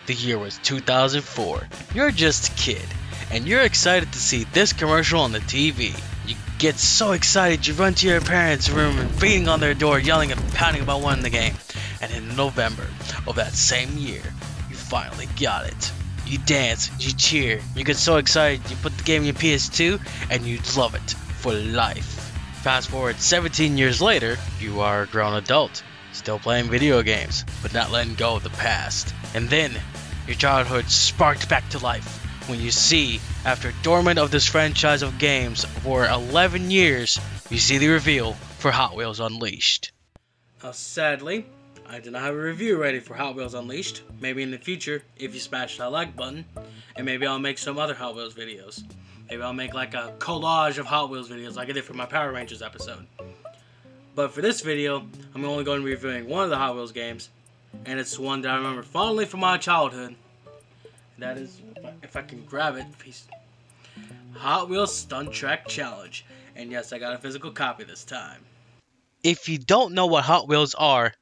The year was 2004. You're just a kid, and you're excited to see this commercial on the TV. You get so excited you run to your parents' room and beating on their door, yelling and pounding about winning the game. And in November of that same year, you finally got it. You dance, you cheer, you get so excited you put the game in your PS2 and you love it for life. Fast forward 17 years later, you are a grown adult, still playing video games, but not letting go of the past. And then, your childhood sparked back to life when you see, after dormant of this franchise of games for 11 years, you see the reveal for Hot Wheels Unleashed. Now sadly, I do not have a review ready for Hot Wheels Unleashed. Maybe in the future, if you smash that like button, and maybe I'll make some other Hot Wheels videos. Maybe I'll make like a collage of Hot Wheels videos like I did for my Power Rangers episode. But for this video, I'm only going to be reviewing one of the Hot Wheels games, and it's one that I remember fondly from my childhood. That is, if I can grab it, please. Hot Wheels Stunt Track Challenge. And yes, I got a physical copy this time. If you don't know what Hot Wheels are,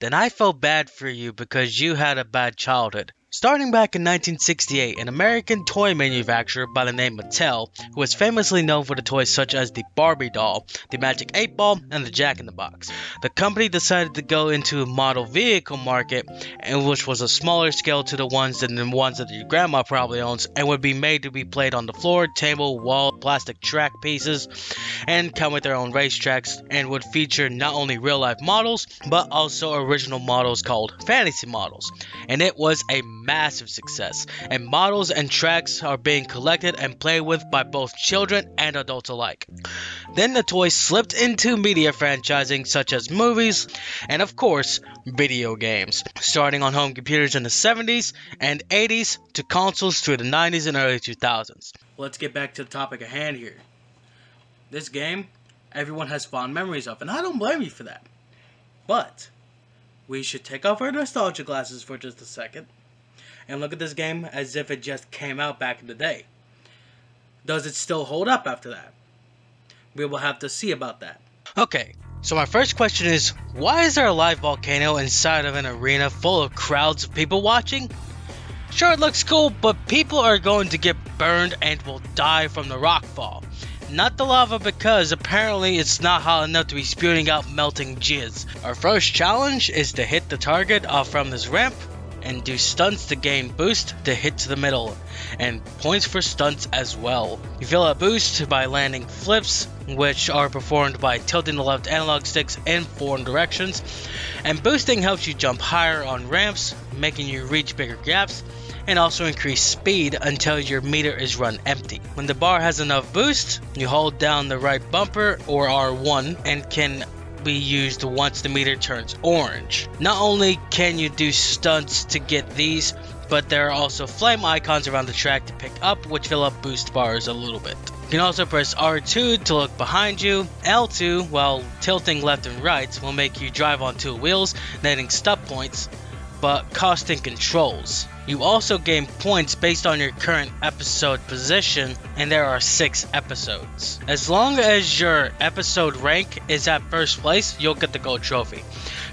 then I felt bad for you because you had a bad childhood. Starting back in 1968, an American toy manufacturer by the name Mattel, who was famously known for the toys such as the Barbie doll, the Magic 8 Ball, and the Jack-in-the-Box. The company decided to go into a model vehicle market, and which was a smaller scale to the ones than the ones that your grandma probably owns, and would be made to be played on the floor, table, wall, plastic track pieces, and come with their own racetracks, and would feature not only real-life models, but also original models called fantasy models. And it was a massive success, and models and tracks are being collected and played with by both children and adults alike. Then the toys slipped into media franchising such as movies and of course video games, starting on home computers in the 70s and 80s to consoles through the 90s and early 2000s. Let's get back to the topic at hand here. This game everyone has fond memories of, and I don't blame you for that. But we should take off our nostalgia glasses for just a second and look at this game as if it just came out back in the day. Does it still hold up after that? We will have to see about that. Okay, so my first question is, why is there a live volcano inside of an arena full of crowds of people watching? Sure, it looks cool, but people are going to get burned and will die from the rockfall. Not the lava, because apparently it's not hot enough to be spewing out melting jizz. Our first challenge is to hit the target off from this ramp and do stunts to gain boost to hit to the middle, and points for stunts as well. You feel a boost by landing flips, which are performed by tilting the left analog sticks in 4 directions, and boosting helps you jump higher on ramps, making you reach bigger gaps, and also increase speed until your meter is run empty. When the bar has enough boost, you hold down the right bumper or R1 and can be used once the meter turns orange. Not only can you do stunts to get these, but there are also flame icons around the track to pick up, which fill up boost bars a little bit. You can also press R2 to look behind you. L2, while tilting left and right, will make you drive on 2 wheels, netting stop points, but costing controls. You also gain points based on your current episode position, and there are 6 episodes. As long as your episode rank is at first place, you'll get the gold trophy.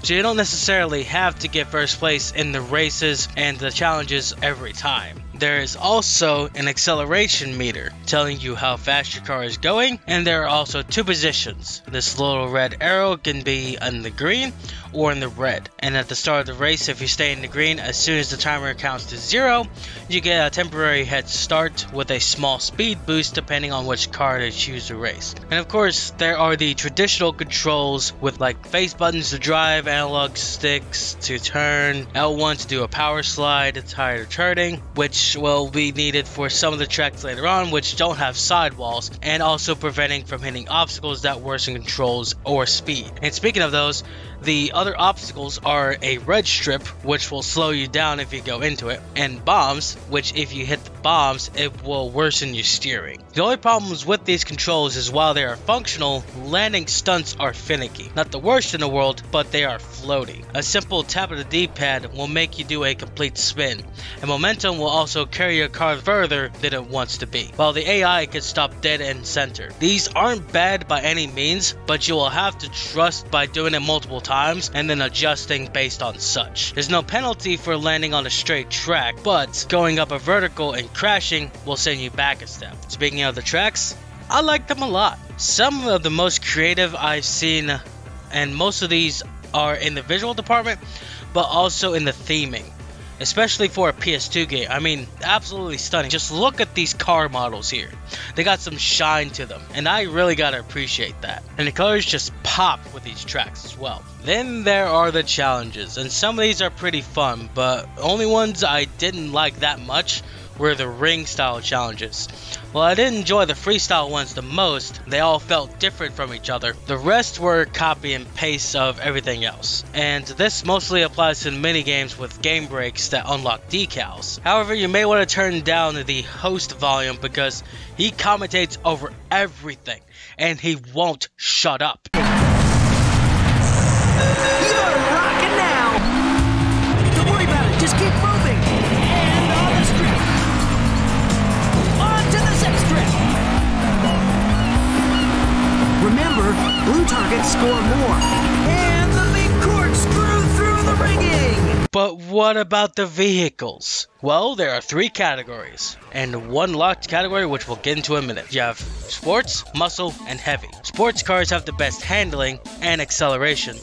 So you don't necessarily have to get first place in the races and the challenges every time. There is also an acceleration meter telling you how fast your car is going, and there are also 2 positions. This little red arrow can be in the green or in the red, and at the start of the race, if you stay in the green, as soon as the timer counts to 0, you get a temporary head start with a small speed boost depending on which car to choose to race. And of course, there are the traditional controls with like face buttons to drive, analog sticks to turn, L1 to do a power slide, tire turning, which will be needed for some of the tracks later on which don't have sidewalls, and also preventing from hitting obstacles that worsen controls or speed. And speaking of those, the other obstacles are a red strip, which will slow you down if you go into it, and bombs, which if you hit the bombs, it will worsen your steering. The only problems with these controls is while they are functional, landing stunts are finicky. Not the worst in the world, but they are floaty. A simple tap of the D-pad will make you do a complete spin, and momentum will also carry your car further than it wants to be, while the AI can stop dead end center. These aren't bad by any means, but you will have to trust by doing it multiple times and then adjusting based on such. There's no penalty for landing on a straight track, but going up a vertical and crashing will send you back a step. Speaking of the tracks, I like them a lot. Some of the most creative I've seen, and most of these are in the visual department, but also in the theming. Especially for a PS2 game. I mean, absolutely stunning. Just look at these car models here. They got some shine to them, and I really gotta appreciate that. And the colors just pop with these tracks as well. Then there are the challenges, and some of these are pretty fun, but only ones I didn't like that much were the ring style challenges. While I did enjoy the freestyle ones the most, they all felt different from each other. The rest were copy and paste of everything else. And this mostly applies to the minigames with game breaks that unlock decals. However, you may want to turn down the host volume because he commentates over everything and he won't shut up. You're rocking now! Don't worry about it, just keep moving! And on the strip! On to the sixth strip! Remember, blue targets score more. And the big corkscrew through the rigging! But what about the vehicles? Well, there are 3 categories, and one locked category which we'll get into in a minute. You have sports, muscle, and heavy. Sports cars have the best handling and acceleration.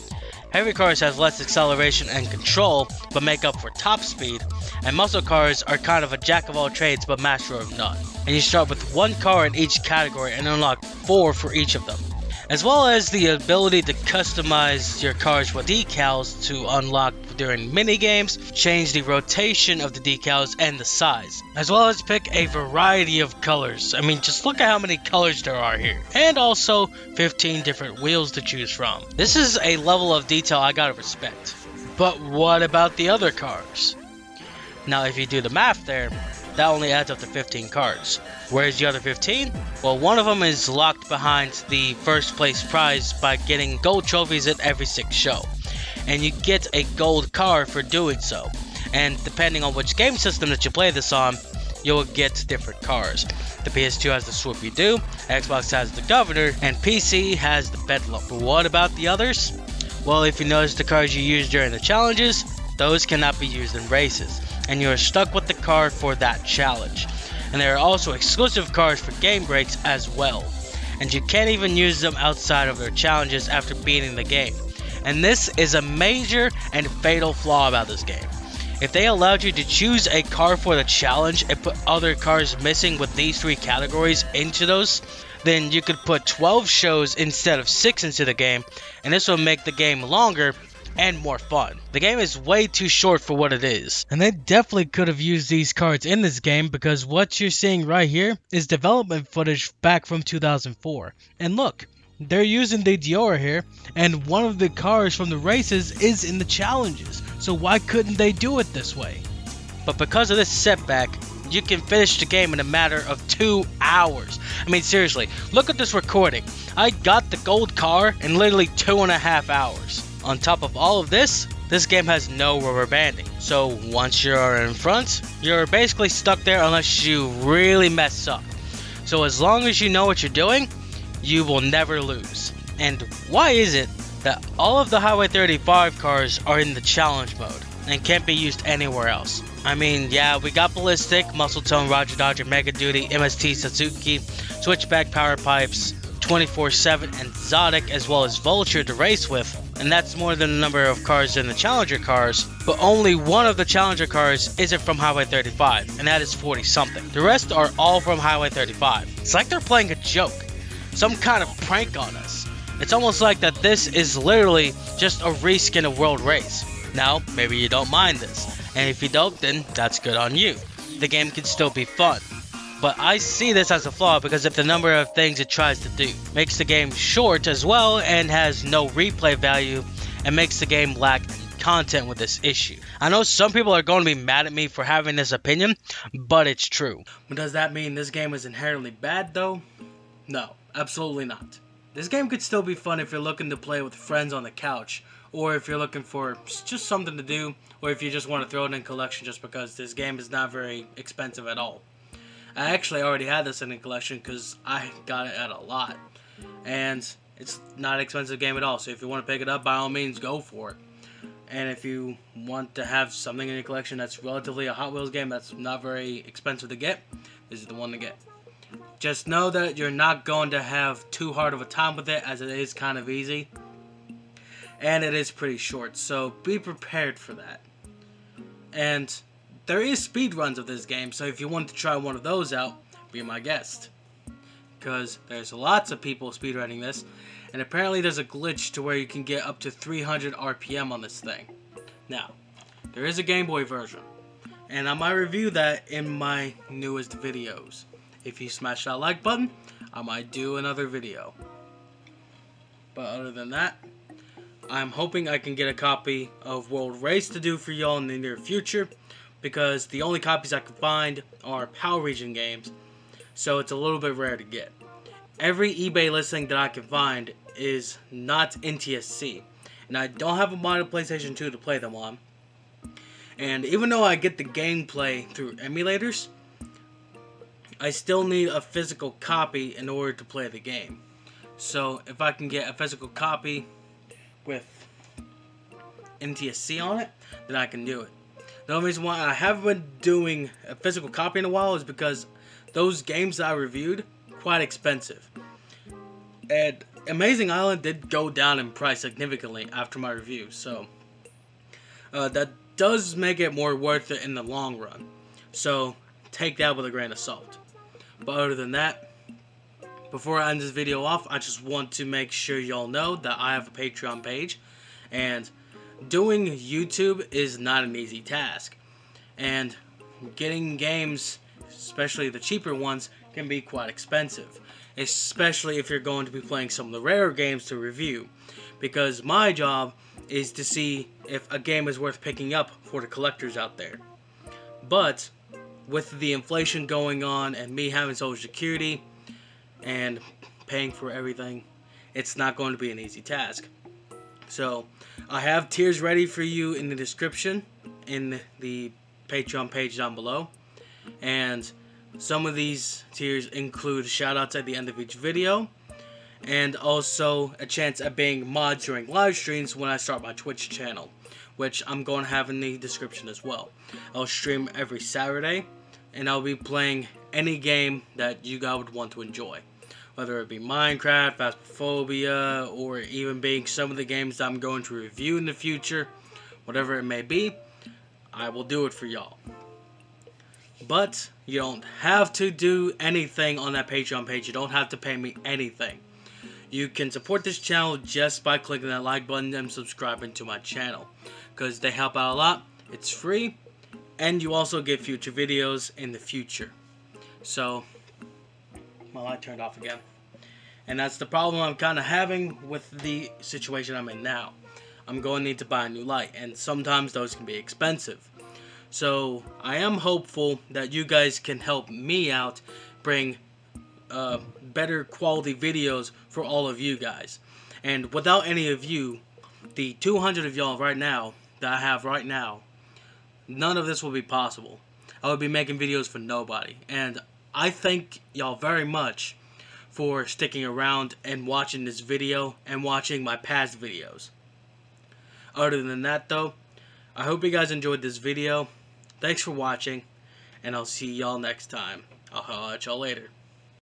Heavy cars have less acceleration and control, but make up for top speed, and muscle cars are kind of a jack of all trades but master of none. And you start with 1 car in each category and unlock 4 for each of them, as well as the ability to customize your cars with decals to unlock during minigames, change the rotation of the decals and the size, as well as pick a variety of colors. I mean, just look at how many colors there are here, and also 15 different wheels to choose from. This is a level of detail I gotta respect. But what about the other cars? Now, if you do the math there, that only adds up to 15 cars. Where's the other 15? Well, one of them is locked behind the first place prize by getting gold trophies at every 6th show. And you get a gold car for doing so. And depending on which game system that you play this on, you'll get different cars. The PS2 has the Swoopy Doo, Xbox has the Governor, and PC has the Bedlam. But what about the others? Well, if you notice the cars you use during the challenges, those cannot be used in races, and you are stuck with the car for that challenge. And there are also exclusive cars for game breaks as well, and you can't even use them outside of their challenges after beating the game. And this is a major and fatal flaw about this game. If they allowed you to choose a car for the challenge and put other cars missing with these 3 categories into those, then you could put 12 shows instead of 6 into the game, and this will make the game longer and more fun. The game is way too short for what it is, and they definitely could have used these cards in this game, because what you're seeing right here is development footage back from 2004. And look, they're using the Dior here, and one of the cars from the races is in the challenges, so why couldn't they do it this way? But because of this setback, you can finish the game in a matter of 2 hours. I mean, seriously, look at this recording. I got the gold car in literally 2.5 hours. On top of all of this, this game has no rubber banding. So once you're in front, you're basically stuck there unless you really mess up. So as long as you know what you're doing, you will never lose. And why is it that all of the Highway 35 cars are in the challenge mode and can't be used anywhere else? I mean, yeah, we got Ballistic, Muscle Tone, Roger Dodger, Mega Duty, MST Suzuki, Switchback Power Pipes, 24/7, and Zodic, as well as Vulture to race with, and that's more than the number of cars in the Challenger cars, but only one of the Challenger cars isn't from Highway 35, and that is 40 something. The rest are all from Highway 35. It's like they're playing a joke, some kind of prank on us. It's almost like that this is literally just a reskin of World Race. Now, maybe you don't mind this, and if you don't, then that's good on you. The game can still be fun. But I see this as a flaw because of the number of things it tries to do. Makes the game short as well and has no replay value, and makes the game lack content with this issue. I know some people are going to be mad at me for having this opinion, but it's true. But does that mean this game is inherently bad though? No, absolutely not. This game could still be fun if you're looking to play with friends on the couch, or if you're looking for just something to do, or if you just want to throw it in collection just because this game is not very expensive at all. I actually already had this in a collection because I got it at a lot, and it's not an expensive game at all, so if you want to pick it up, by all means, go for it. And if you want to have something in your collection that's relatively a Hot Wheels game that's not very expensive to get, this is the one to get. Just know that you're not going to have too hard of a time with it, as it is kind of easy. And it is pretty short, so be prepared for that. And there is speed runs of this game, so if you want to try one of those out, be my guest. Because there's lots of people speedrunning this, and apparently there's a glitch to where you can get up to 300 RPM on this thing. Now, there is a Game Boy version, and I might review that in my newest videos. If you smash that like button, I might do another video. But other than that, I'm hoping I can get a copy of World Race to do for y'all in the near future, because the only copies I can find are PAL region games, so it's a little bit rare to get. Every eBay listing that I can find is not NTSC, and I don't have a modded PlayStation 2 to play them on. And even though I get the gameplay through emulators, I still need a physical copy in order to play the game. So if I can get a physical copy with NTSC on it, then I can do it. The only reason why I haven't been doing a physical copy in a while is because those games that I reviewed, quite expensive. And Amazing Island did go down in price significantly after my review, so that does make it more worth it in the long run. So take that with a grain of salt. But other than that, before I end this video off, I just want to make sure y'all know that I have a Patreon page, and doing YouTube is not an easy task. And getting games, especially the cheaper ones, can be quite expensive, especially if you're going to be playing some of the rarer games to review, because my job is to see if a game is worth picking up for the collectors out there. But with the inflation going on and me having Social Security and paying for everything, it's not going to be an easy task. So I have tiers ready for you in the description in the Patreon page down below, and some of these tiers include shoutouts at the end of each video, and also a chance at being mods during live streams when I start my Twitch channel, which I'm going to have in the description as well. I'll stream every Saturday, and I'll be playing any game that you guys would want to enjoy. Whether it be Minecraft, Phasmophobia, or even being some of the games that I'm going to review in the future, whatever it may be, I will do it for y'all. But you don't have to do anything on that Patreon page. You don't have to pay me anything. You can support this channel just by clicking that like button and subscribing to my channel, because they help out a lot. It's free, and you also get future videos in the future. So my light turned off again, and that's the problem I'm kind of having with the situation I'm in now. I'm going to need to buy a new light, and sometimes those can be expensive. So I am hopeful that you guys can help me out, bring better quality videos for all of you guys. And without any of you, the 200 of y'all right now that I have right now, none of this will be possible. I would be making videos for nobody. And I thank y'all very much for sticking around and watching this video and watching my past videos. Other than that though, I hope you guys enjoyed this video. Thanks for watching, and I'll see y'all next time. I'll holler at y'all later.